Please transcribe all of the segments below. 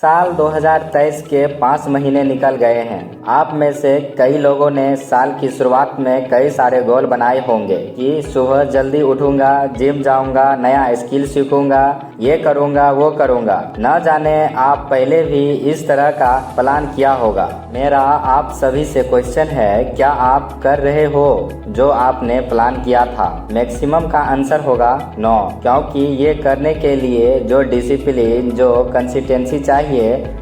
साल 2023 के 5 महीने निकल गए हैं। आप में से कई लोगों ने साल की शुरुआत में कई सारे गोल बनाए होंगे कि सुबह जल्दी उठूंगा, जिम जाऊंगा, नया स्किल सीखूंगा, ये करूंगा, वो करूंगा। न जाने आप पहले भी इस तरह का प्लान किया होगा। मेरा आप सभी से क्वेश्चन है, क्या आप कर रहे हो जो आपने प्लान किया था? मैक्सिमम का आंसर होगा नो, क्योंकि ये करने के लिए जो डिसिप्लिन, जो कंसिस्टेंसी चाहिए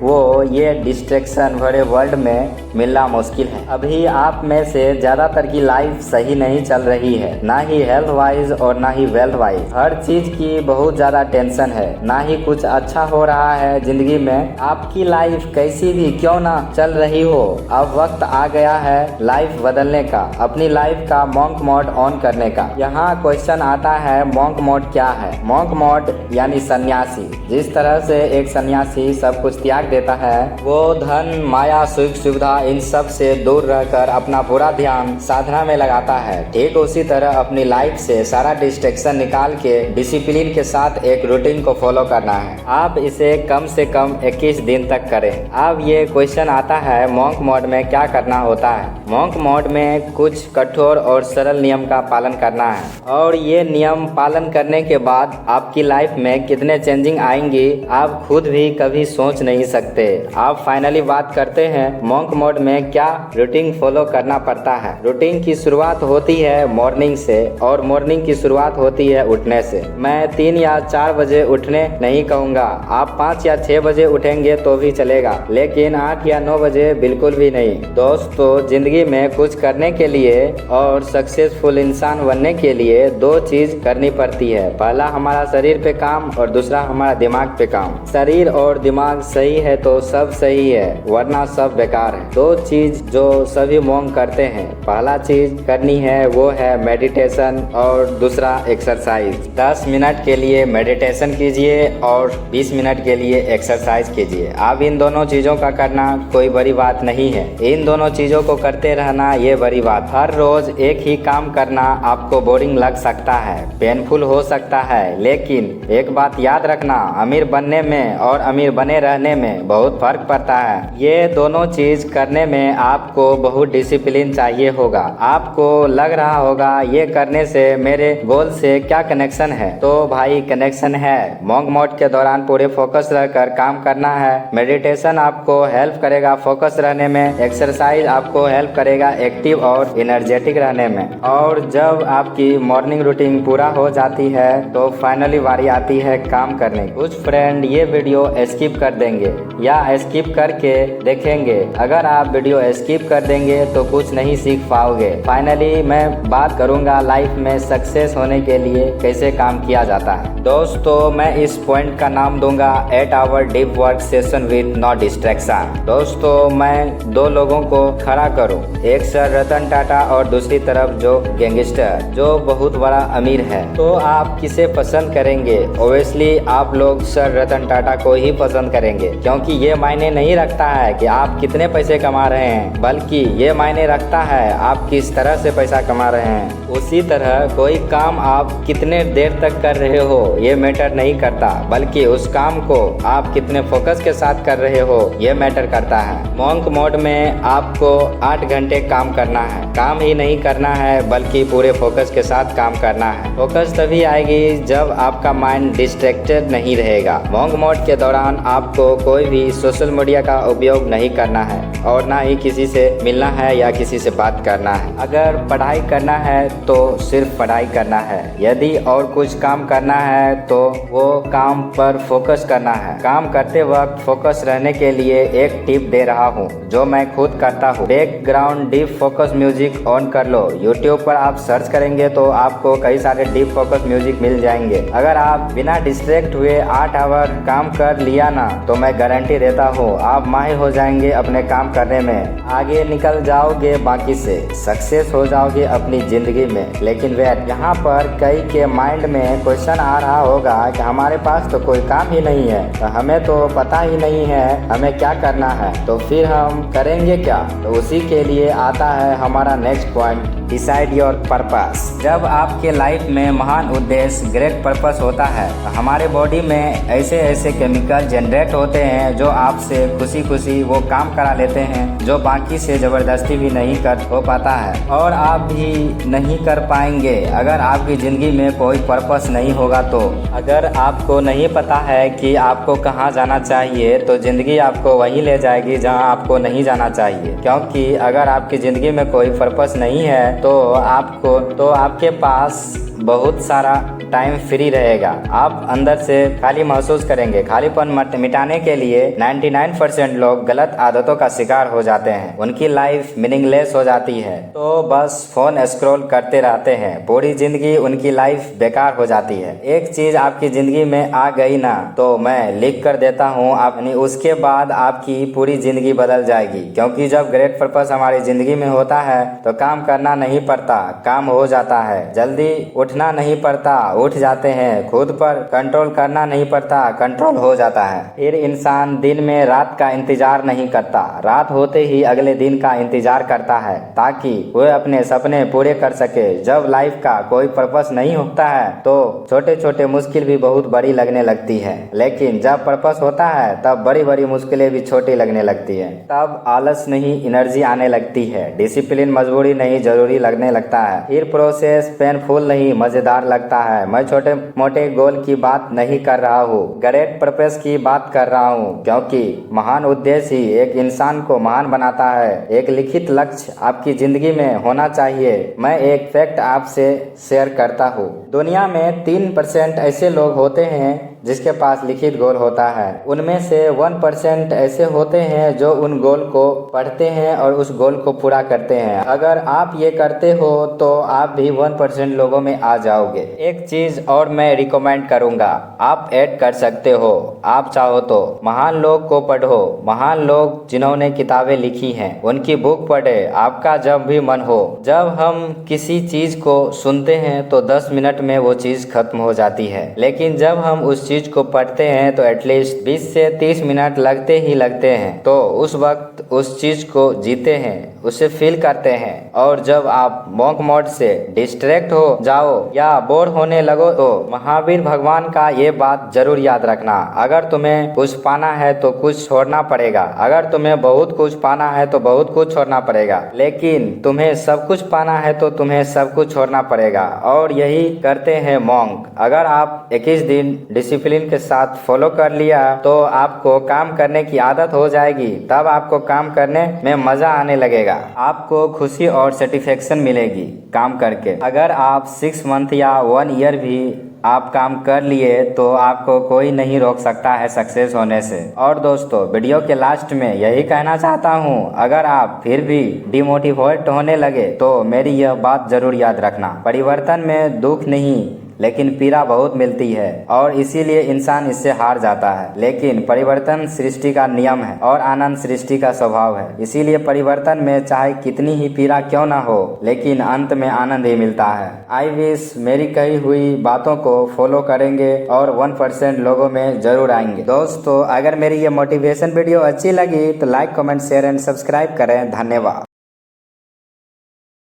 वो ये डिस्ट्रैक्शन भरे वर्ल्ड में मिलना मुश्किल है। अभी आप में से ज्यादातर की लाइफ सही नहीं चल रही है, ना ही हेल्थ वाइज और ना ही वेल्थ वाइज। हर चीज की बहुत ज्यादा टेंशन है, ना ही कुछ अच्छा हो रहा है जिंदगी में। आपकी लाइफ कैसी भी क्यों ना चल रही हो, अब वक्त आ गया है लाइफ बदलने का, अपनी लाइफ का मॉन्क मोड ऑन करने का। यहाँ क्वेश्चन आता है, मॉन्क मोड क्या है? मॉन्क मोड यानी सन्यासी। जिस तरह से एक सन्यासी सब कुछ त्याग देता है, वो धन, माया, सुख सुविधा इन सब से दूर रहकर अपना पूरा ध्यान साधना में लगाता है। ठीक उसी तरह अपनी लाइफ से सारा डिस्ट्रैक्शन निकाल के डिसिप्लिन के साथ एक रूटीन को फॉलो करना है। आप इसे कम से कम 21 दिन तक करें। अब ये क्वेश्चन आता है, मॉन्क मोड में क्या करना होता है? मॉन्क मोड में कुछ कठोर और सरल नियम का पालन करना है, और ये नियम पालन करने के बाद आपकी लाइफ में कितने चेंजिंग आएंगी आप खुद भी कभी सोच नहीं सकते। आप फाइनली बात करते हैं मॉन्क मोड में क्या रूटीन फॉलो करना पड़ता है। रूटीन की शुरुआत होती है मॉर्निंग से, और मॉर्निंग की शुरुआत होती है उठने से। मैं 3 या 4 बजे उठने नहीं कहूँगा, आप 5 या 6 बजे उठेंगे तो भी चलेगा, लेकिन 8 या 9 बजे बिल्कुल भी नहीं। दोस्तों, जिंदगी में कुछ करने के लिए और सक्सेसफुल इंसान बनने के लिए 2 चीज करनी पड़ती है। पहला हमारा शरीर पे काम और दूसरा हमारा दिमाग पे काम। शरीर और दिमाग सही है तो सब सही है, वरना सब बेकार है। 2 चीज जो सभी मोंग करते हैं, पहला चीज करनी है वो है मेडिटेशन और दूसरा एक्सरसाइज। 10 मिनट के लिए मेडिटेशन कीजिए और 20 मिनट के लिए एक्सरसाइज कीजिए। अब इन दोनों चीजों का करना कोई बड़ी बात नहीं है, इन दोनों चीजों को करते रहना ये बड़ी बात। हर रोज एक ही काम करना आपको बोरिंग लग सकता है, पेनफुल हो सकता है, लेकिन एक बात याद रखना, अमीर बनने में और अमीर बने रहने में बहुत फर्क पड़ता है। ये दोनों चीज करने में आपको बहुत डिसिप्लिन चाहिए होगा। आपको लग रहा होगा ये करने से मेरे गोल से क्या कनेक्शन है? तो भाई कनेक्शन है। मॉन्क मोड के दौरान पूरे फोकस रहकर काम करना है। मेडिटेशन आपको हेल्प करेगा फोकस रहने में, एक्सरसाइज आपको हेल्प करेगा एक्टिव और एनर्जेटिक रहने में। और जब आपकी मॉर्निंग रूटीन पूरा हो जाती है तो फाइनली बारी आती है काम करने की। कुछ फ्रेंड ये वीडियो स्किप कर देंगे या स्किप करके देखेंगे। अगर आप वीडियो स्किप कर देंगे तो कुछ नहीं सीख पाओगे। फाइनली मैं बात करूंगा लाइफ में सक्सेस होने के लिए कैसे काम किया जाता है। दोस्तों, मैं इस पॉइंट का नाम दूंगा 8 hour deep work session with no distraction. दोस्तों, मैं 2 लोगों को खड़ा करूं, एक सर रतन टाटा और दूसरी तरफ जो गैंगस्टर जो बहुत बड़ा अमीर है, तो आप किसे पसंद करेंगे? ओब्वियसली आप लोग सर रतन टाटा को ही पसंद करेंगे, क्योंकि ये मायने नहीं रखता है कि आप कितने पैसे कमा रहे हैं, बल्कि ये मायने रखता है आप किस तरह से पैसा कमा रहे हैं। उसी तरह कोई काम आप कितने देर तक कर रहे हो ये मैटर नहीं करता, बल्कि उस काम को आप कितने फोकस के साथ कर रहे हो ये मैटर करता है। मॉन्क मोड में आपको 8 घंटे काम करना है। काम ही नहीं करना है बल्कि पूरे फोकस के साथ काम करना है। फोकस तभी आएगी जब आपका माइंड डिस्ट्रैक्टेड नहीं रहेगा। मॉन्क मोड के दौरान आपको कोई भी सोशल मीडिया का उपयोग नहीं करना है और ना ही किसी से मिलना है या किसी से बात करना है। अगर पढ़ाई करना है तो सिर्फ पढ़ाई करना है। यदि और कुछ काम करना है तो वो काम पर फोकस करना है। काम करते वक्त फोकस रहने के लिए एक टिप दे रहा हूँ जो मैं खुद करता हूँ। Background deep focus music on कर लो। यूट्यूब पर आप सर्च करेंगे तो आपको कई सारे डीप फोकस म्यूजिक मिल जाएंगे। अगर आप बिना डिस्ट्रैक्ट हुए 8 आवर काम कर लिया ना, तो मैं गारंटी देता हूँ आप माहिर हो जाएंगे अपने काम काम करने में आगे निकल जाओगे, बाकी से सक्सेस हो जाओगे अपनी जिंदगी में। लेकिन वेट, यहाँ पर कई के माइंड में क्वेश्चन आ रहा होगा कि हमारे पास तो कोई काम ही नहीं है, तो हमें तो पता ही नहीं है हमें क्या करना है, तो फिर हम करेंगे क्या। तो उसी के लिए आता है हमारा next point, decide your purpose. जब आपके लाइफ में महान उद्देश्य, ग्रेट पर्पस होता है, तो हमारे बॉडी में ऐसे ऐसे केमिकल जनरेट होते हैं जो आपसे खुशी खुशी वो काम करा लेते हैं जो बाकी से जबरदस्ती भी नहीं कर हो पाता है, और आप भी नहीं कर पाएंगे अगर आपकी जिंदगी में कोई पर्पस नहीं होगा। तो अगर आपको नहीं पता है कि आपको कहाँ जाना चाहिए, तो जिंदगी आपको वहीं ले जाएगी जहाँ आपको नहीं जाना चाहिए। क्योंकि अगर आपकी जिंदगी में कोई पर्पस नहीं है तो आपके पास बहुत सारा टाइम फ्री रहेगा। आप अंदर से खाली महसूस करेंगे। खालीपन मिटाने के लिए 99% लोग गलत आदतों का शिकार हो जाते हैं, उनकी लाइफ मीनिंगलेस हो जाती है, तो बस फोन स्क्रॉल करते रहते हैं, पूरी जिंदगी उनकी लाइफ बेकार हो जाती है। एक चीज आपकी जिंदगी में आ गई ना, तो मैं लिख कर देता हूँ, आपने उसके बाद आपकी पूरी जिंदगी बदल जाएगी। क्योंकि जब ग्रेट पर्पस हमारी जिंदगी में होता है तो काम करना नहीं पड़ता, काम हो जाता है। जल्दी उठना नहीं पड़ता, उठ जाते हैं। खुद पर कंट्रोल करना नहीं पड़ता, कंट्रोल हो जाता है। फिर इंसान दिन में रात का इंतजार नहीं करता, रात होते ही अगले दिन का इंतजार करता है ताकि वह अपने सपने पूरे कर सके। जब लाइफ का कोई पर्पस नहीं होता है तो छोटे छोटे मुश्किल भी बहुत बड़ी लगने लगती है, लेकिन जब पर्पस होता है तब बड़ी बड़ी मुश्किलें भी छोटी लगने लगती है। तब आलस नहीं एनर्जी आने लगती है, डिसिप्लिन मजबूरी नहीं जरूरी लगने लगता है, फिर प्रोसेस पेनफुल नहीं मजेदार लगता है। मैं छोटे मोटे गोल की बात नहीं कर रहा हूँ, ग्रेट पर्पस की बात कर रहा हूँ, क्योंकि महान उद्देश्य ही एक इंसान को महान बनाता है। एक लिखित लक्ष्य आपकी जिंदगी में होना चाहिए। मैं एक फैक्ट आपसे शेयर करता हूँ, दुनिया में 3% ऐसे लोग होते हैं जिसके पास लिखित गोल होता है। उनमें से 1% ऐसे होते हैं जो उन गोल को पढ़ते हैं और उस गोल को पूरा करते हैं। अगर आप ये करते हो तो आप भी 1% लोगों में आ जाओगे। एक चीज और मैं रिकमेंड करूंगा, आप ऐड कर सकते हो, आप चाहो तो महान लोग को पढ़ो, महान लोग जिन्होंने किताबें लिखी हैं उनकी बुक पढ़े आपका जब भी मन हो। जब हम किसी चीज को सुनते हैं तो 10 मिनट में वो चीज खत्म हो जाती है, लेकिन जब हम उस चीज को पढ़ते हैं तो एटलीस्ट 20 से 30 मिनट लगते ही लगते हैं। तो उस वक्त उस चीज को जीते हैं, उसे फील करते हैं। और जब आप मॉन्क मोड से डिस्ट्रैक्ट हो जाओ या बोर होने लगो तो महावीर भगवान का ये बात जरूर याद रखना, अगर तुम्हें कुछ पाना है तो कुछ छोड़ना पड़ेगा, अगर तुम्हें बहुत कुछ पाना है तो बहुत कुछ छोड़ना पड़ेगा, लेकिन तुम्हें सब कुछ पाना है तो तुम्हें सब कुछ छोड़ना पड़ेगा। और यही करते हैं मॉन्क। अगर आप 21 दिन डिसिप्लिन के साथ फॉलो कर लिया तो आपको काम करने की आदत हो जाएगी, तब आपको काम करने में मजा आने लगेगा, आपको खुशी और सेटिस्फेक्शन मिलेगी काम करके। अगर आप 6 मंथ या 1 ईयर भी आप काम कर लिए तो आपको कोई नहीं रोक सकता है सक्सेस होने से। और दोस्तों, वीडियो के लास्ट में यही कहना चाहता हूँ, अगर आप फिर भी डिमोटिवेट होने लगे तो मेरी यह बात जरूर याद रखना, परिवर्तन में दुख नहीं लेकिन पीड़ा बहुत मिलती है और इसीलिए इंसान इससे हार जाता है। लेकिन परिवर्तन सृष्टि का नियम है और आनंद सृष्टि का स्वभाव है, इसीलिए परिवर्तन में चाहे कितनी ही पीड़ा क्यों ना हो, लेकिन अंत में आनंद ही मिलता है। आई विश मेरी कही हुई बातों को फॉलो करेंगे और 1% लोगों में जरूर आएंगे। दोस्तों, अगर मेरी ये मोटिवेशन वीडियो अच्छी लगी तो like comment share and subscribe करें। धन्यवाद।